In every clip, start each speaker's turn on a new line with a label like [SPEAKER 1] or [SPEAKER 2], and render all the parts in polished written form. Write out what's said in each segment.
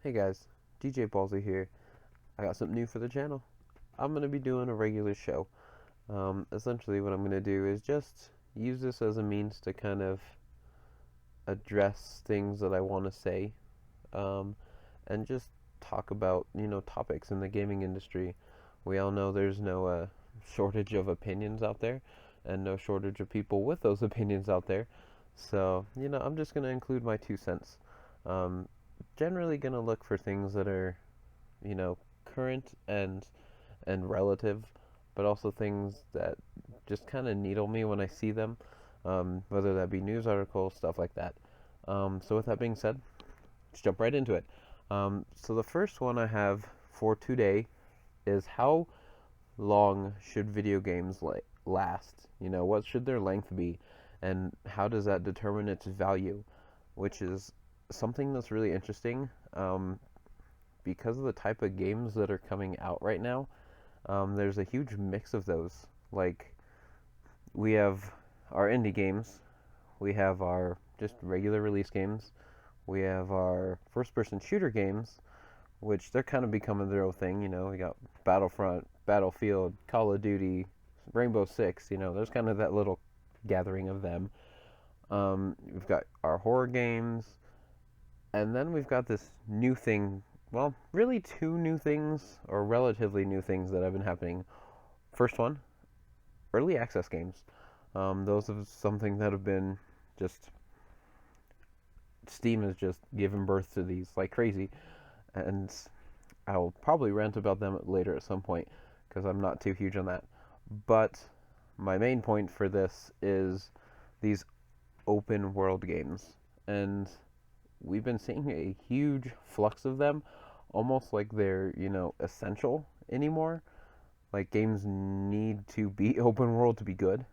[SPEAKER 1] Hey guys, DJBawlzy here. I got something new for the channel. I'm going to be doing a regular show. Essentially what I'm going to do is just use this as a means to kind of address things that I want to say, um, and just talk about, topics in the gaming industry. We all know there's no shortage of opinions out there, and no shortage of people with those opinions out there. So, I'm just going to include my 2 cents. Um, Generally going to look for things that are current and relative, but also things that just kind of needle me when I see them, whether that be news articles, stuff like that. So with that being said, let's jump right into it. So the first one I have for today is how long should video games last? What should their length be, and how does that determine its value? Which is something that's really interesting. Because of the type of games that are coming out right now, there's a huge mix of those. Like, we have our indie games, we have our just regular release games, we have our first person shooter games, which they're kind of becoming their own thing. We got Battlefront, Battlefield, Call of Duty, Rainbow Six. There's kind of that little gathering of them. We've got our horror games, and then we've got this new thing. Well, really two new things, or relatively new things that have been happening. First one, early access games. Those are something that have been just Steam has just given birth to these like crazy, and I'll probably rant about them later at some point because I'm not too huge on that. But my main point for this is these open world games, and we've been seeing a huge flux of them, almost like they're essential anymore. Like, games need to be open world to be good,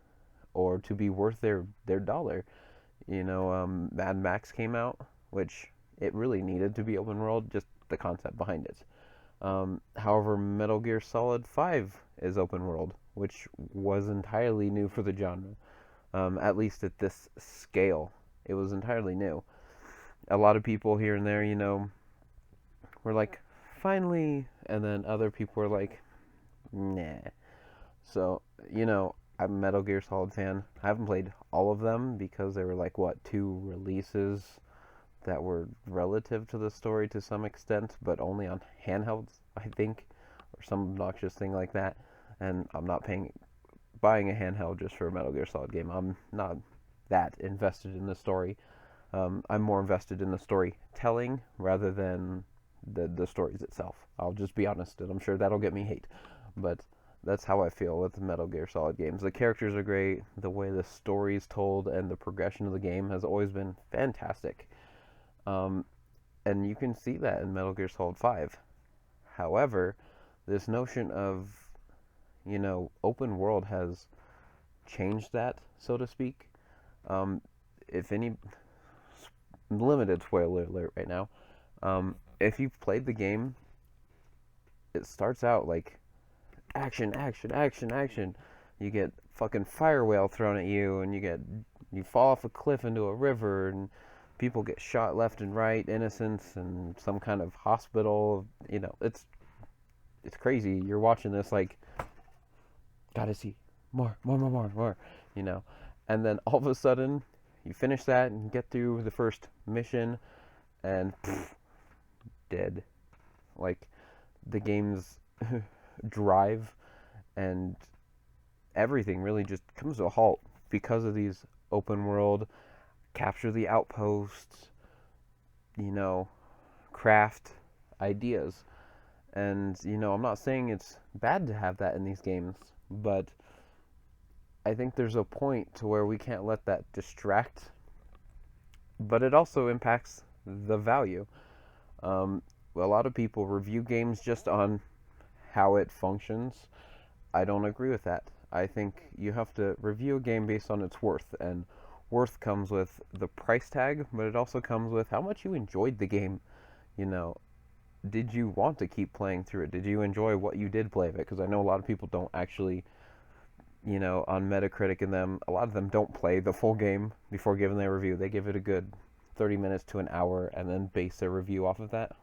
[SPEAKER 1] or to be worth their dollar. Mad Max came out, which it really needed to be open world, just the concept behind it. However, Metal Gear Solid 5 is open world, which was entirely new for the genre. At least at this scale, it was entirely new. A lot of people here and there, were like, finally, and then other people were like, nah. So, I'm a Metal Gear Solid fan. I haven't played all of them because they were like, what, two releases that were relative to the story to some extent, but only on handhelds, I think, or some obnoxious thing like that. And I'm not buying a handheld just for a Metal Gear Solid game. I'm not that invested in the story. I'm more invested in the storytelling rather than the stories itself. I'll just be honest, and I'm sure that'll get me hate, but that's how I feel with the Metal Gear Solid games. The characters are great, the way the story's told, and the progression of the game has always been fantastic. Um, and you can see that in Metal Gear Solid 5. However, this notion of, open world has changed that, so to speak. If any, limited spoiler alert right now. If you've played the game, it starts out like action, action, action, action. You get fucking fire whale thrown at you, and you fall off a cliff into a river, and people get shot left and right, innocents, and some kind of hospital. It's crazy. You're watching this like, gotta see more, more, more, more, more. You know, and then all of a sudden, you finish that and get through the first mission, and pff, dead. Like, the game's drive and everything really just comes to a halt because of these open world, capture the outposts, craft ideas. And, I'm not saying it's bad to have that in these games, but I think there's a point to where we can't let that distract, but it also impacts the value. A lot of people review games just on how it functions. I don't agree with that. I think you have to review a game based on its worth, and worth comes with the price tag, but it also comes with how much you enjoyed the game. You know, did you want to keep playing through it? Did you enjoy what you did play of it? Because I know a lot of people don't actually, on Metacritic and them, a lot of them don't play the full game before giving their review. They give it a good 30 minutes to an hour and then base their review off of that.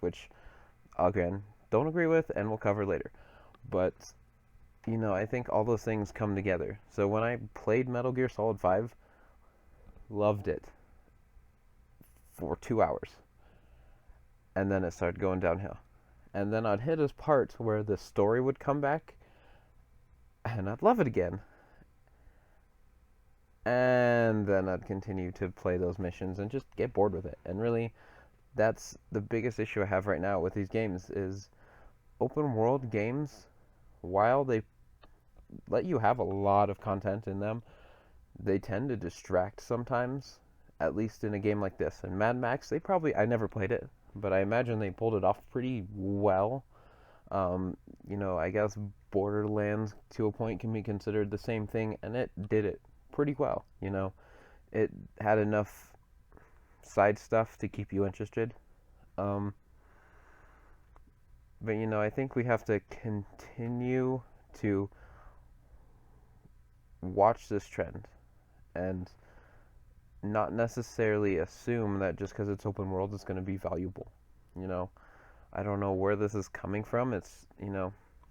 [SPEAKER 1] which, again, don't agree with and we'll cover later. But, I think all those things come together. So when I played Metal Gear Solid 5, loved it for 2 hours. And then it started going downhill. And then I'd hit a part where the story would come back, and I'd love it again. And then I'd continue to play those missions and just get bored with it. And really, that's the biggest issue I have right now with these games is open world games, while they let you have a lot of content in them, they tend to distract sometimes, at least in a game like this. And Mad Max, I never played it, but I imagine they pulled it off pretty well. I guess Borderlands to a point can be considered the same thing, and it did it pretty well. It had enough side stuff to keep you interested. But I think we have to continue to watch this trend and not necessarily assume that just because it's open world it's going to be valuable. I don't know where this is coming from. It's,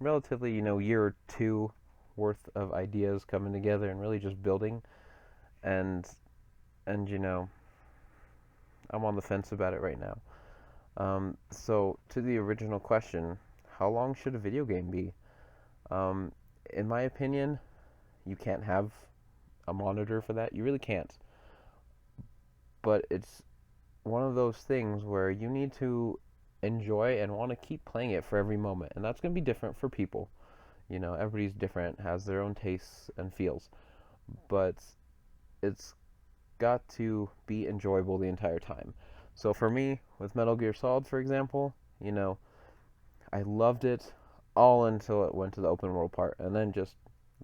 [SPEAKER 1] relatively, year or two worth of ideas coming together and really just building. And I'm on the fence about it right now. So to the original question, how long should a video game be? In my opinion, you can't have a monitor for that. You really can't. But it's one of those things where you need to enjoy and want to keep playing it for every moment. And that's going to be different for people. Everybody's different, has their own tastes and feels. But it's got to be enjoyable the entire time. So for me, with Metal Gear Solid, for example, I loved it all until it went to the open world part, and then just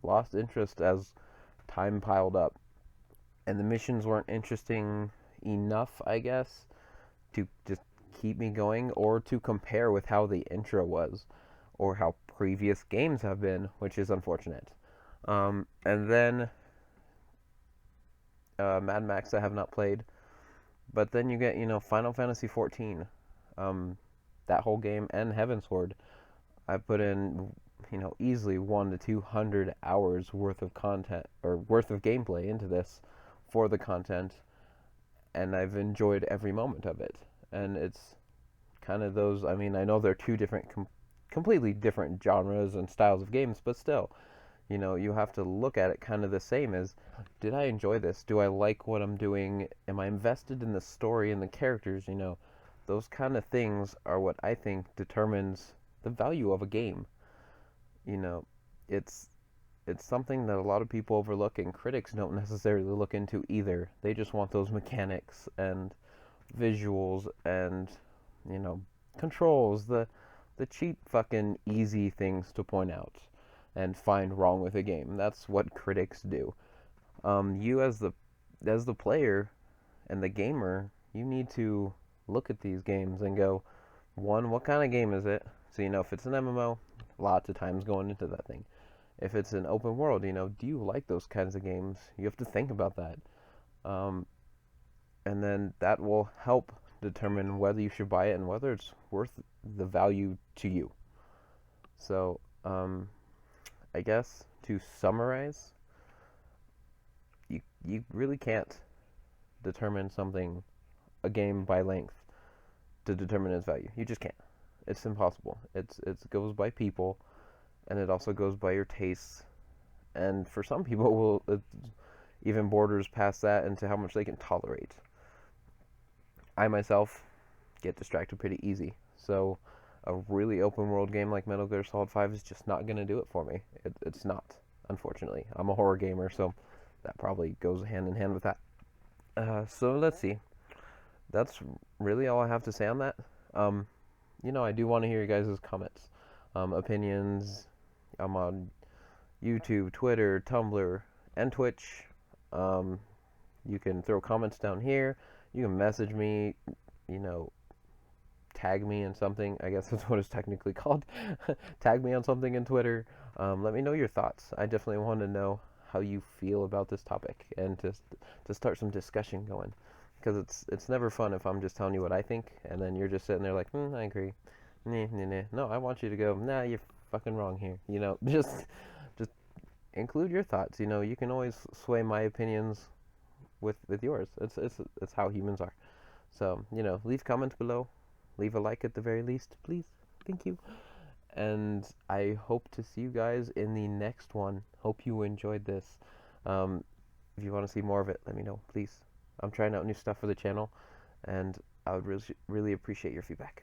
[SPEAKER 1] lost interest as time piled up. And the missions weren't interesting enough, I guess, to just keep me going or to compare with how the intro was or how previous games have been, which is unfortunate. And then Mad Max I have not played, but then you get, Final Fantasy XIV, that whole game, and Heavensward. I put in, easily 100 to 200 hours worth of content or worth of gameplay into this for the content, and I've enjoyed every moment of it. And it's kind of those, I know they're two different, completely different genres and styles of games, but still, you have to look at it kind of the same as, did I enjoy this? Do I like what I'm doing? Am I invested in the story and the characters? Those kind of things are what I think determines the value of a game. It's something that a lot of people overlook and critics don't necessarily look into either. They just want those mechanics and visuals and, controls, the cheap fucking easy things to point out and find wrong with a game. That's what critics do. You as the player and the gamer, you need to look at these games and go, one, what kind of game is it? So if it's an MMO, lots of times going into that thing. If it's an open world, do you like those kinds of games? You have to think about that. And then that will help determine whether you should buy it and whether it's worth the value to you. So, I guess to summarize, you really can't determine a game by length to determine its value. You just can't. It's impossible. It goes by people, and it also goes by your tastes. And for some people, it even borders past that into how much they can tolerate. I myself get distracted pretty easy, so a really open world game like Metal Gear Solid 5 is just not going to do it for me. It's not, unfortunately. I'm a horror gamer, so that probably goes hand in hand with that. So let's see. That's really all I have to say on that. I do want to hear you guys' comments, opinions. I'm on YouTube, Twitter, Tumblr, and Twitch. You can throw comments down here. You can message me, tag me in something. I guess that's what it's technically called. Tag me on something in Twitter. Let me know your thoughts. I definitely want to know how you feel about this topic and to start some discussion going. because it's never fun if I'm just telling you what I think, and then you're just sitting there like, I agree. Nah, nah, nah. No, I want you to go, nah, you're fucking wrong here. Just include your thoughts. You can always sway my opinions with yours. It's how humans are. So, leave comments below. Leave a like at the very least, please. Thank you. And I hope to see you guys in the next one. Hope you enjoyed this. Um, if you want to see more of it, let me know, please. I'm trying out new stuff for the channel, and I would really, really appreciate your feedback.